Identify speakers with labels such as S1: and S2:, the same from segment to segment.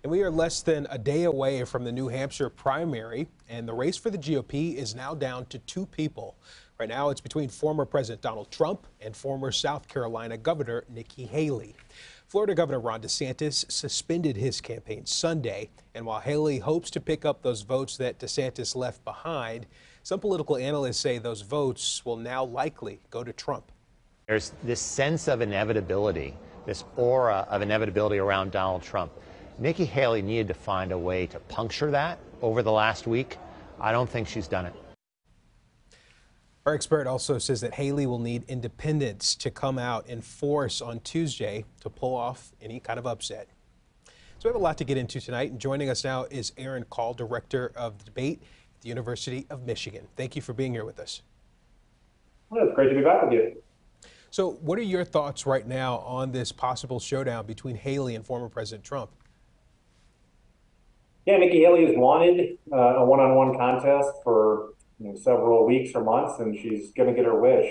S1: And we are less than a day away from the New Hampshire primary, and the race for the GOP is now down to two people. Right now, it's between former President Donald Trump and former South Carolina Governor Nikki Haley. Florida Governor Ron DeSantis suspended his campaign Sunday, and while Haley hopes to pick up those votes that DeSantis left behind, some political analysts say those votes will now likely go to Trump.
S2: There's this sense of inevitability, this aura of inevitability around Donald Trump. Nikki Haley needed to find a way to puncture that over the last week. I don't think she's done it.
S1: Our expert also says that Haley will need independents to come out in force on Tuesday to pull off any kind of upset. So we have a lot to get into tonight, and joining us now is Aaron Call, director of the debate at the University of Michigan. Thank you for being here with us.
S3: Well, it's great to be back with you.
S1: So what are your thoughts right now on this possible showdown between Haley and former President Trump?
S3: Yeah, Nikki Haley has wanted a one-on-one contest for several weeks or months, and she's going to get her wish.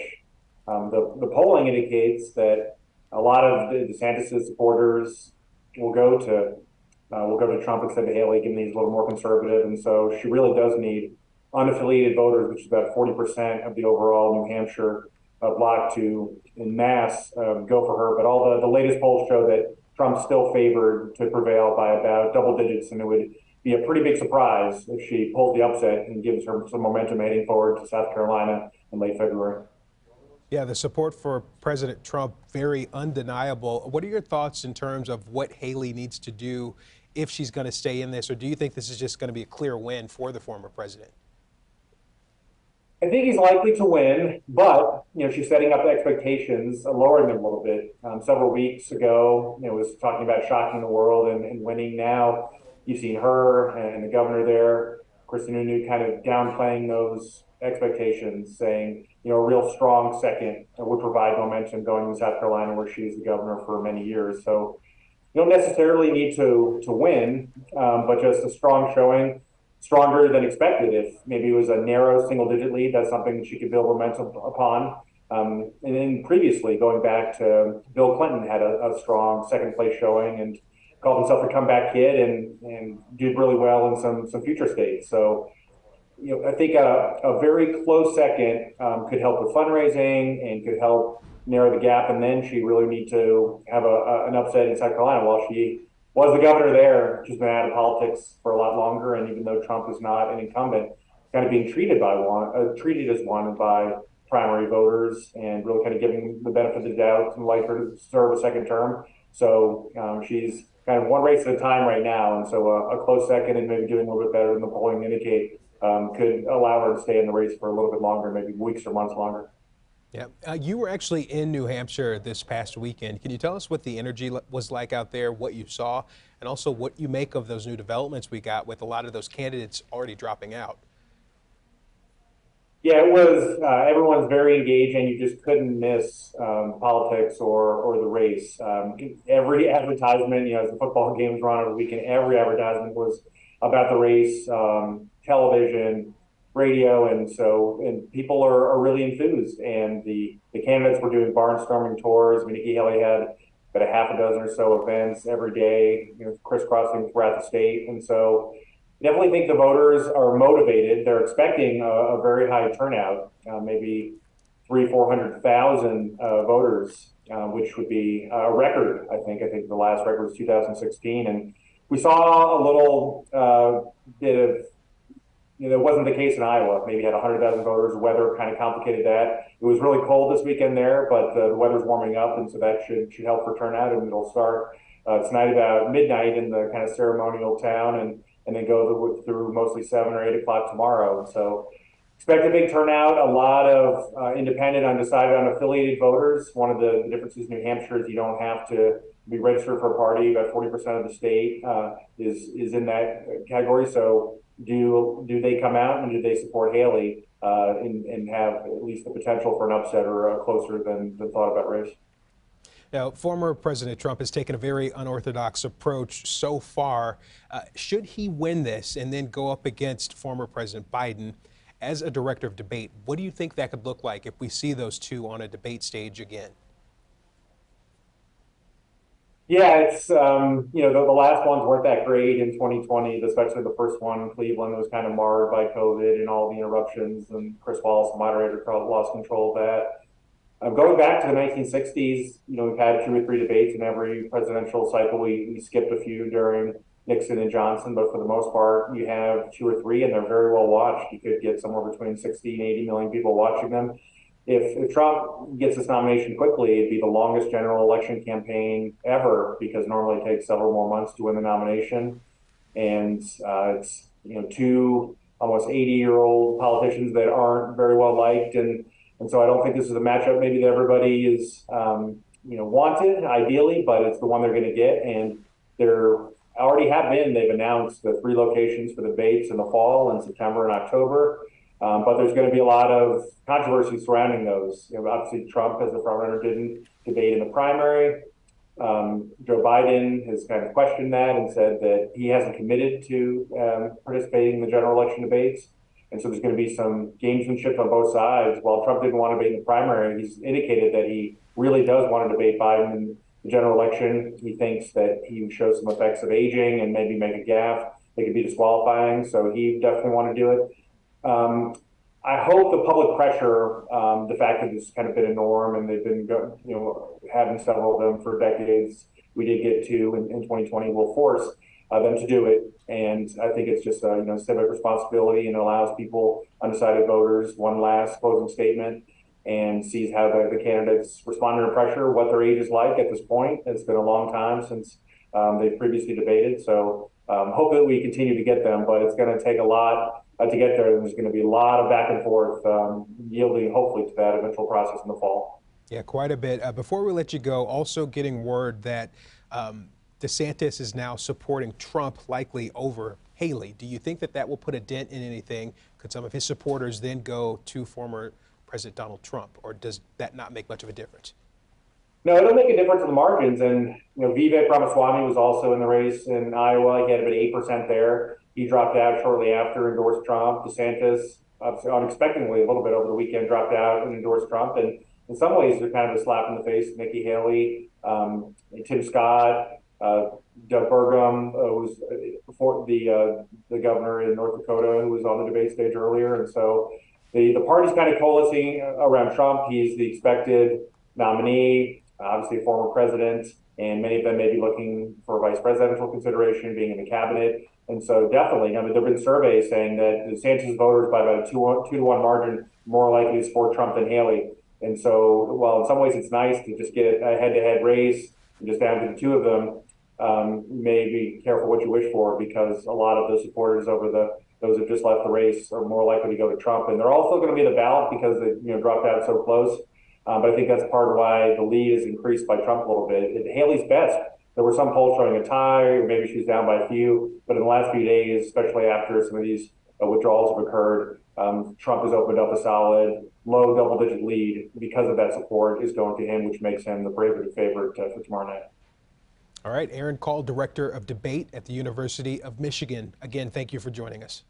S3: The polling indicates that a lot of DeSantis' supporters will go to Trump instead of Haley, given he's a little more conservative, and so she really does need unaffiliated voters, which is about 40% of the overall New Hampshire bloc, to en masse go for her. But all the latest polls show that Trump's still favored to prevail by about double digits, and it would be a pretty big surprise if she pulls the upset and gives her some momentum heading forward to South Carolina in late February.
S1: Yeah, the support for President Trump, very undeniable. What are your thoughts in terms of what Haley needs to do if she's going to stay in this, or do you think this is just going to be a clear win for the former president?
S3: I think he's likely to win, but she's setting up expectations, lowering them a little bit. Several weeks ago, was talking about shocking the world and winning. Now you've seen her and the governor there, Kristen Sununu, kind of downplaying those expectations, saying a real strong second would provide momentum going to South Carolina, where she's the governor for many years. So you don't necessarily need to win, but just a strong showing. Stronger than expected. If maybe it was a narrow single-digit lead, that's something she could build momentum upon. And then previously, going back to Bill Clinton, had a strong second-place showing and called himself a comeback kid and did really well in some future states. So, I think a very close second could help with fundraising and could help narrow the gap. And then she really need to have an upset in South Carolina. While she was the governor there, she's been out of politics for a lot longer, and even though Trump is not an incumbent, kind of being treated as one by primary voters, and really kind of giving the benefit of the doubt and like her to serve a second term. So she's kind of one race at a time right now, and so a close second and maybe doing a little bit better than the polling indicate could allow her to stay in the race for a little bit longer, maybe weeks or months longer.
S1: Yeah, you were actually in New Hampshire this past weekend. Can you tell us what the energy was like out there, what you saw, and also what you make of those new developments we got with a lot of those candidates already dropping out?
S3: Yeah, it was. Everyone's very engaged, and you just couldn't miss politics or the race. Every advertisement, as the football games were on over the weekend, every advertisement was about the race, television, radio, and people are really enthused, and the candidates were doing barnstorming tours. Nikki Haley had about a half a dozen or so events every day, crisscrossing throughout the state, and so I definitely think the voters are motivated. They're expecting a very high turnout, maybe 300,000-400,000 voters, which would be a record. I think the last record was 2016, and we saw a little bit of. That wasn't the case in Iowa. Maybe had 100,000 voters. Weather kind of complicated that. It was really cold this weekend there, but the weather's warming up, and so that should help for turnout. And it'll start tonight about midnight in the kind of ceremonial town, and then go through mostly 7 or 8 o'clock tomorrow. And so expect a big turnout. A lot of independent, undecided, unaffiliated voters. One of the differences in New Hampshire is you don't have to be registered for a party. About 40% of the state is in that category. So do they come out and do they support Haley and have at least the potential for an upset or a closer than thought about race?
S1: Now, former President Trump has taken a very unorthodox approach so far. Should he win this and then go up against former President Biden as a director of debate, what do you think that could look like if we see those two on a debate stage again?
S3: Yeah, it's the last ones weren't that great in 2020, especially the first one in Cleveland was kind of marred by COVID and all the interruptions, and Chris Wallace, the moderator, lost control of that. Going back to the 1960s, we've had 2 or 3 debates in every presidential cycle. We skipped a few during Nixon and Johnson, but for the most part, you have 2 or 3, and they're very well watched. You could get somewhere between 60 and 80 million people watching them. If Trump gets his nomination quickly, it'd be the longest general election campaign ever, because normally it takes several more months to win the nomination. And it's two almost 80-year-old politicians that aren't very well liked, and so I don't think this is a matchup maybe that everybody is wanted ideally, but it's the one they're going to get. And they're already have been. They've announced the 3 locations for the debates in the fall, in September and October. But there's going to be a lot of controversy surrounding those. Obviously, Trump, as the frontrunner, didn't debate in the primary. Joe Biden has kind of questioned that and said that he hasn't committed to participating in the general election debates. And so there's going to be some gamesmanship on both sides. While Trump didn't want to debate in the primary, he's indicated that he really does want to debate Biden in the general election. He thinks that he shows some effects of aging and maybe make a gaffe that could be disqualifying. So he definitely want to do it. I hope the public pressure, the fact that this has kind of been a norm and they've been, having several of them for decades, we did get 2 in 2020, will force them to do it. And I think it's just a civic responsibility, and allows people, undecided voters, one last closing statement, and sees how the candidates respond under pressure, what their age is like at this point. It's been a long time since they've previously debated. So hope that we continue to get them, but it's going to take a lot to get there. There's going to be a lot of back and forth, yielding hopefully to that eventual process in the fall.
S1: Yeah, quite a bit. Before we let you go, also getting word that DeSantis is now supporting Trump, likely over Haley. Do you think that that will put a dent in anything? Could some of his supporters then go to former President Donald Trump, or does that not make much of a difference?
S3: No, it'll make a difference in the margins. And Vivek Ramaswamy was also in the race in Iowa. He had about 8% there. He dropped out shortly after, endorsed Trump. DeSantis, unexpectedly, a little bit over the weekend, dropped out and endorsed Trump. And in some ways, they're kind of a slap in the face. Nikki Haley, Tim Scott, Doug Burgum, who's before the governor in North Dakota, who was on the debate stage earlier. And so the party's kind of coalescing around Trump. He's the expected nominee, obviously a former president, and many of them may be looking for vice presidential consideration, being in the cabinet. And so definitely, there have been surveys saying that DeSantis voters, by about a 2-to-1 margin, more likely to support Trump than Haley. And so, while in some ways it's nice to just get a head-to-head race, just down to the 2 of them, you may be careful what you wish for, because a lot of the supporters over those who just left the race are more likely to go to Trump. And they're also going to be in the ballot because they dropped out so close. But I think that's part of why the lead is increased by Trump a little bit. At Haley's best, there were some polls showing a tie, or maybe she was down by a few. But in the last few days, especially after some of these withdrawals have occurred, Trump has opened up a solid low double-digit lead. Because of that, support is going to him, which makes him the favorite for tomorrow night.
S1: All right, Aaron Call, Director of Debate at the University of Michigan. Again, thank you for joining us.